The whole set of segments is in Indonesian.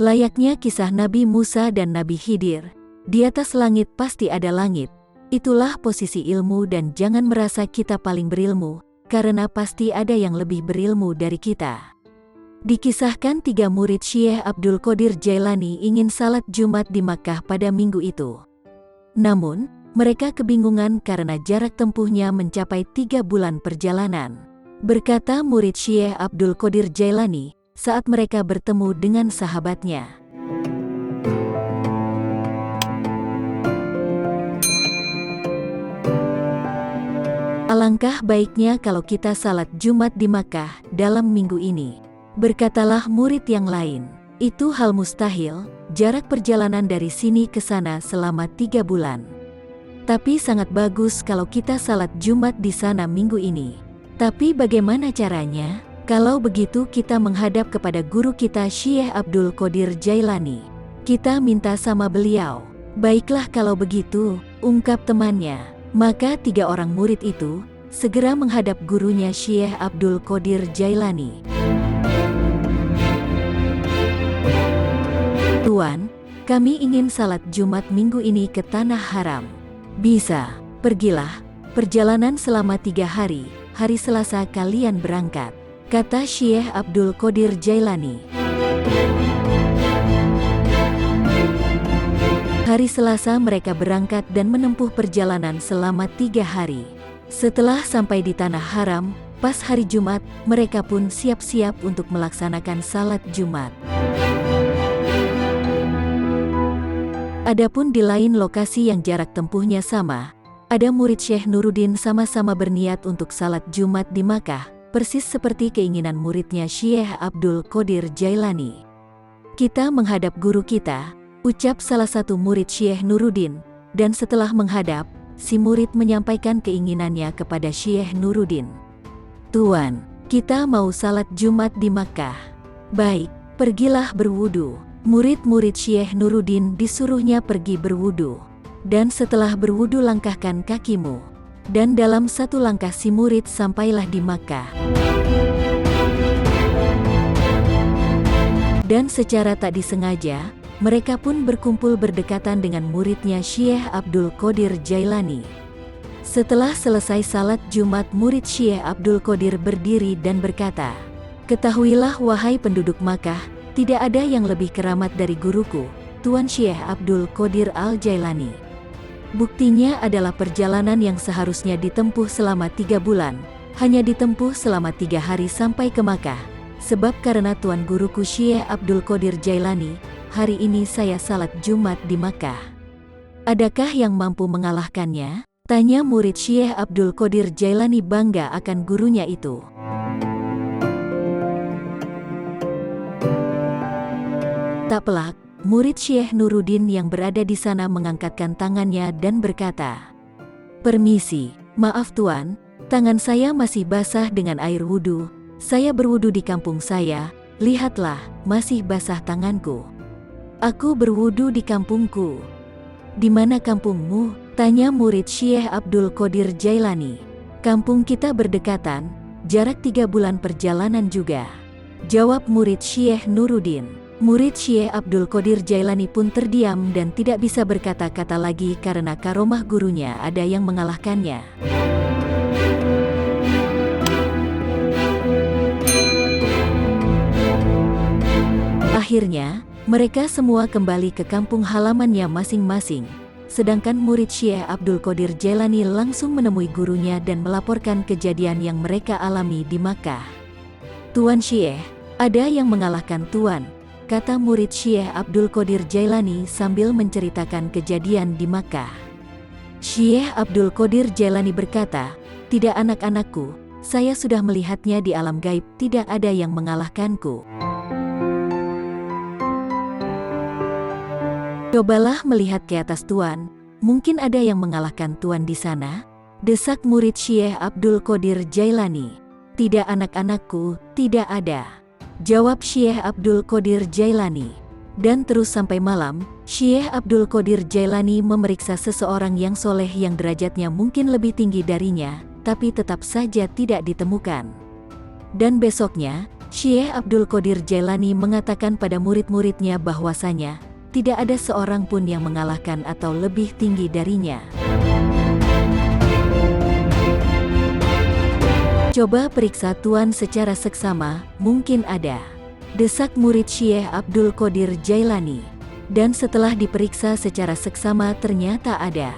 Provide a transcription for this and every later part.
Layaknya kisah Nabi Musa dan Nabi Khidir, di atas langit pasti ada langit. Itulah posisi ilmu dan jangan merasa kita paling berilmu, karena pasti ada yang lebih berilmu dari kita. Dikisahkan 3 murid Syekh Abdul Qadir Jailani ingin salat Jumat di Makkah pada minggu itu. Namun, mereka kebingungan karena jarak tempuhnya mencapai 3 bulan perjalanan. Berkata murid Syekh Abdul Qadir Jailani, saat mereka bertemu dengan sahabatnya. Alangkah baiknya kalau kita salat Jumat di Makkah dalam minggu ini. Berkatalah murid yang lain, itu hal mustahil, jarak perjalanan dari sini ke sana selama 3 bulan. Tapi sangat bagus kalau kita salat Jumat di sana minggu ini. Tapi bagaimana caranya? Kalau begitu kita menghadap kepada guru kita Syekh Abdul Qadir Jailani. Kita minta sama beliau. Baiklah kalau begitu, ungkap temannya. Maka 3 orang murid itu segera menghadap gurunya Syekh Abdul Qadir Jailani. Tuan, kami ingin salat Jumat minggu ini ke Tanah Haram. Bisa, pergilah. Perjalanan selama 3 hari, hari Selasa kalian berangkat, kata Syekh Abdul Qadir Jailani. Hari Selasa mereka berangkat dan menempuh perjalanan selama 3 hari. Setelah sampai di Tanah Haram, pas hari Jumat, mereka pun siap-siap untuk melaksanakan salat Jumat. Adapun di lain lokasi yang jarak tempuhnya sama, ada murid Syekh Nuruddin sama-sama berniat untuk salat Jumat di Makkah, persis seperti keinginan muridnya Syekh Abdul Qadir Jailani. Kita menghadap guru kita, ucap salah satu murid Syekh Nuruddin, dan setelah menghadap, si murid menyampaikan keinginannya kepada Syekh Nuruddin. Tuan, kita mau salat Jumat di Makkah. Baik, pergilah berwudu. Murid-murid Syekh Nuruddin disuruhnya pergi berwudu. Dan setelah berwudu langkahkan kakimu. Dan dalam 1 langkah si murid sampailah di Makkah. Dan secara tak disengaja, mereka pun berkumpul berdekatan dengan muridnya Syekh Abdul Qadir Jailani. Setelah selesai salat Jumat, murid Syekh Abdul Qadir berdiri dan berkata, "Ketahuilah wahai penduduk Makkah, tidak ada yang lebih keramat dari guruku, Tuan Syekh Abdul Qadir Al-Jailani. Buktinya adalah perjalanan yang seharusnya ditempuh selama 3 bulan, hanya ditempuh selama 3 hari sampai ke Makkah. Sebab karena Tuan guruku Syekh Abdul Qadir Jailani, hari ini saya salat Jumat di Makkah. Adakah yang mampu mengalahkannya?" Tanya murid Syekh Abdul Qadir Jailani bangga akan gurunya itu. Tak pelak, murid Syekh Nuruddin yang berada di sana mengangkatkan tangannya dan berkata, "Permisi, maaf Tuan, tangan saya masih basah dengan air wudu. Saya berwudu di kampung saya, lihatlah, masih basah tanganku. Aku berwudu di kampungku." "Di mana kampungmu?" tanya murid Syekh Abdul Qadir Jailani. "Kampung kita berdekatan, jarak 3 bulan perjalanan juga," jawab murid Syekh Nuruddin. Murid Syekh Abdul Qadir Jailani pun terdiam dan tidak bisa berkata-kata lagi karena karomah gurunya ada yang mengalahkannya. Akhirnya, mereka semua kembali ke kampung halamannya masing-masing. Sedangkan murid Syekh Abdul Qadir Jailani langsung menemui gurunya dan melaporkan kejadian yang mereka alami di Makkah. "Tuan Syekh, ada yang mengalahkan Tuan," kata murid Syekh Abdul Qadir Jailani sambil menceritakan kejadian di Makkah. Syekh Abdul Qadir Jailani berkata, "Tidak anak-anakku, saya sudah melihatnya di alam gaib, tidak ada yang mengalahkanku. Cobalah melihat ke atas Tuan, mungkin ada yang mengalahkan Tuan di sana," desak murid Syekh Abdul Qadir Jailani. "Tidak anak-anakku, tidak ada," jawab Syekh Abdul Qadir Jailani. Dan terus sampai malam, Syekh Abdul Qadir Jailani memeriksa seseorang yang soleh yang derajatnya mungkin lebih tinggi darinya, tapi tetap saja tidak ditemukan. Dan besoknya, Syekh Abdul Qadir Jailani mengatakan pada murid-muridnya bahwasanya tidak ada seorang pun yang mengalahkan atau lebih tinggi darinya. Coba periksa Tuan secara seksama, mungkin ada. Desak murid Syekh Abdul Qadir Jailani. Dan setelah diperiksa secara seksama ternyata ada.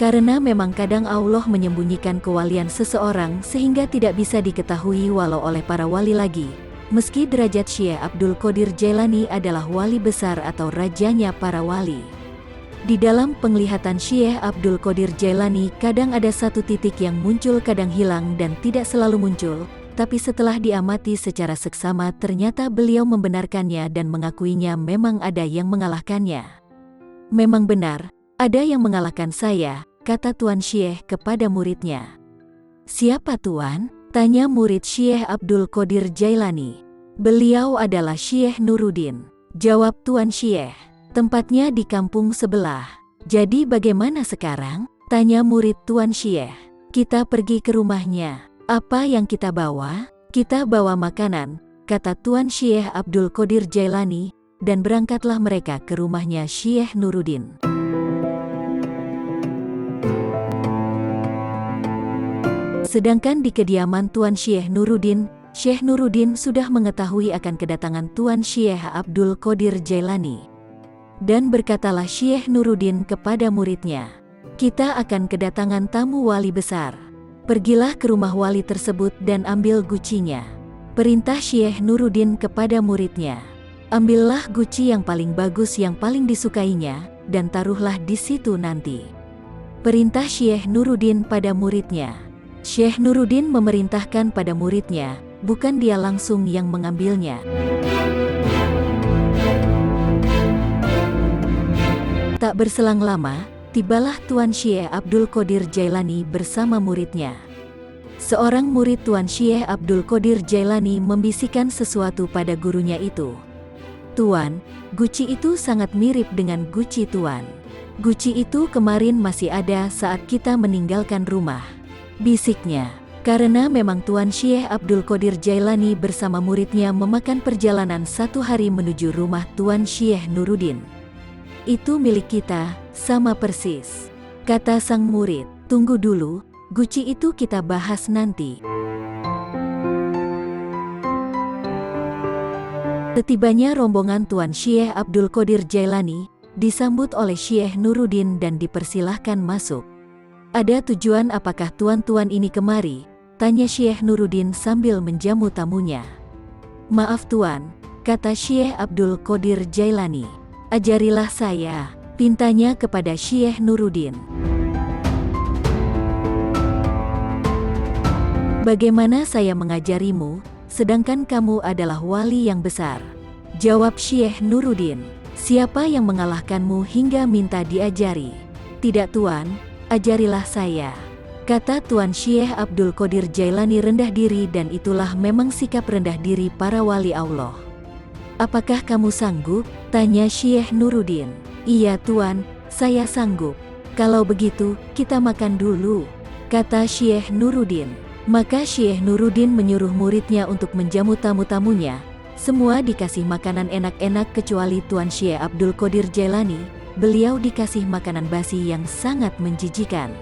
Karena memang kadang Allah menyembunyikan kewalian seseorang sehingga tidak bisa diketahui walau oleh para wali lagi. Meski derajat Syekh Abdul Qadir Jailani adalah wali besar atau rajanya para wali. Di dalam penglihatan Syekh Abdul Qadir Jailani kadang ada satu titik yang muncul kadang hilang dan tidak selalu muncul, tapi setelah diamati secara seksama ternyata beliau membenarkannya dan mengakuinya memang ada yang mengalahkannya. Memang benar, ada yang mengalahkan saya, kata Tuan Syekh kepada muridnya. Siapa Tuan? Tanya murid Syekh Abdul Qadir Jailani. Beliau adalah Syekh Nuruddin. Jawab Tuan Syekh. Tempatnya di kampung sebelah. Jadi bagaimana sekarang? Tanya murid Tuan Syekh. Kita pergi ke rumahnya. Apa yang kita bawa? Kita bawa makanan, kata Tuan Syekh Abdul Qadir Jailani, dan berangkatlah mereka ke rumahnya Syekh Nuruddin. Sedangkan di kediaman Tuan Syekh Nuruddin sudah mengetahui akan kedatangan Tuan Syekh Abdul Qadir Jailani. Dan berkatalah Syekh Nuruddin kepada muridnya, kita akan kedatangan tamu wali besar. Pergilah ke rumah wali tersebut dan ambil gucinya. Perintah Syekh Nuruddin kepada muridnya. Ambillah guci yang paling bagus yang paling disukainya, dan taruhlah di situ nanti. Perintah Syekh Nuruddin pada muridnya. Syekh Nuruddin memerintahkan pada muridnya, bukan dia langsung yang mengambilnya. Tak berselang lama, tibalah Tuan Syekh Abdul Qadir Jailani bersama muridnya. Seorang murid Tuan Syekh Abdul Qadir Jailani membisikkan sesuatu pada gurunya itu. Tuan, guci itu sangat mirip dengan guci Tuan. Guci itu kemarin masih ada saat kita meninggalkan rumah. Bisiknya, karena memang Tuan Syekh Abdul Qadir Jailani bersama muridnya memakan perjalanan 1 hari menuju rumah Tuan Syekh Nuruddin. Itu milik kita, sama persis. Kata sang murid, tunggu dulu, guci itu kita bahas nanti. Setibanya rombongan Tuan Syekh Abdul Qadir Jailani, disambut oleh Syekh Nuruddin dan dipersilahkan masuk. Ada tujuan apakah tuan-tuan ini kemari? Tanya Syekh Nuruddin sambil menjamu tamunya. Maaf Tuan, kata Syekh Abdul Qadir Jailani. Ajarilah saya, pintanya kepada Syekh Nuruddin. Bagaimana saya mengajarimu, sedangkan kamu adalah wali yang besar? Jawab Syekh Nuruddin. Siapa yang mengalahkanmu hingga minta diajari? Tidak Tuan, ajarilah saya. Kata Tuan Syekh Abdul Qadir Jailani rendah diri dan itulah memang sikap rendah diri para wali Allah. Apakah kamu sanggup? Tanya Syekh Nuruddin. Iya Tuan, saya sanggup. Kalau begitu, kita makan dulu, kata Syekh Nuruddin. Maka Syekh Nuruddin menyuruh muridnya untuk menjamu tamu-tamunya. Semua dikasih makanan enak-enak kecuali Tuan Syekh Abdul Qadir Jailani. Beliau dikasih makanan basi yang sangat menjijikan.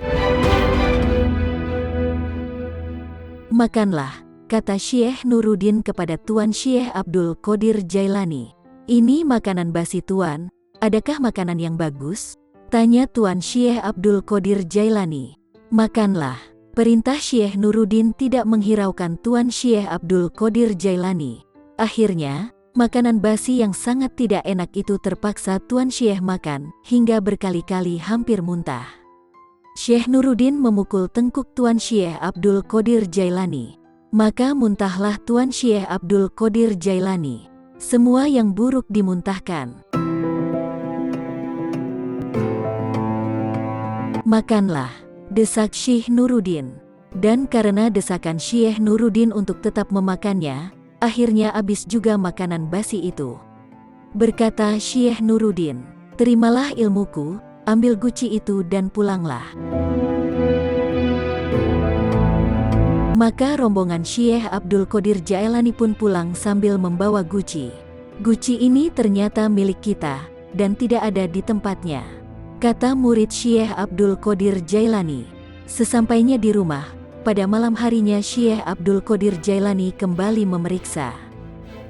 Makanlah, kata Syekh Nuruddin kepada Tuan Syekh Abdul Qadir Jailani. Ini makanan basi Tuan, adakah makanan yang bagus? Tanya Tuan Syekh Abdul Qadir Jailani. Makanlah. Perintah Syekh Nuruddin tidak menghiraukan Tuan Syekh Abdul Qadir Jailani. Akhirnya, makanan basi yang sangat tidak enak itu terpaksa Tuan Syekh makan, hingga berkali-kali hampir muntah. Syekh Nuruddin memukul tengkuk Tuan Syekh Abdul Qadir Jailani. Maka muntahlah Tuan Syekh Abdul Qadir Jailani. Semua yang buruk dimuntahkan. Makanlah, desak Syekh Nuruddin. Dan karena desakan Syekh Nuruddin untuk tetap memakannya, akhirnya habis juga makanan basi itu. Berkata Syekh Nuruddin, terimalah ilmuku, ambil guci itu dan pulanglah. Maka rombongan Syekh Abdul Qadir Jailani pun pulang sambil membawa guci. Guci ini ternyata milik kita, dan tidak ada di tempatnya, kata murid Syekh Abdul Qadir Jailani. Sesampainya di rumah, pada malam harinya Syekh Abdul Qadir Jailani kembali memeriksa.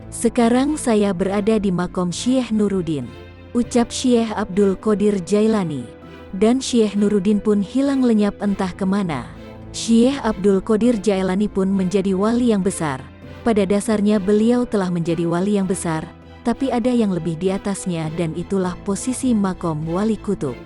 Sekarang saya berada di makom Syekh Nuruddin, ucap Syekh Abdul Qadir Jailani. Dan Syekh Nuruddin pun hilang lenyap entah kemana. Syekh Abdul Qadir Jailani pun menjadi wali yang besar. Pada dasarnya beliau telah menjadi wali yang besar, tapi ada yang lebih di atasnya dan itulah posisi makom wali kutub.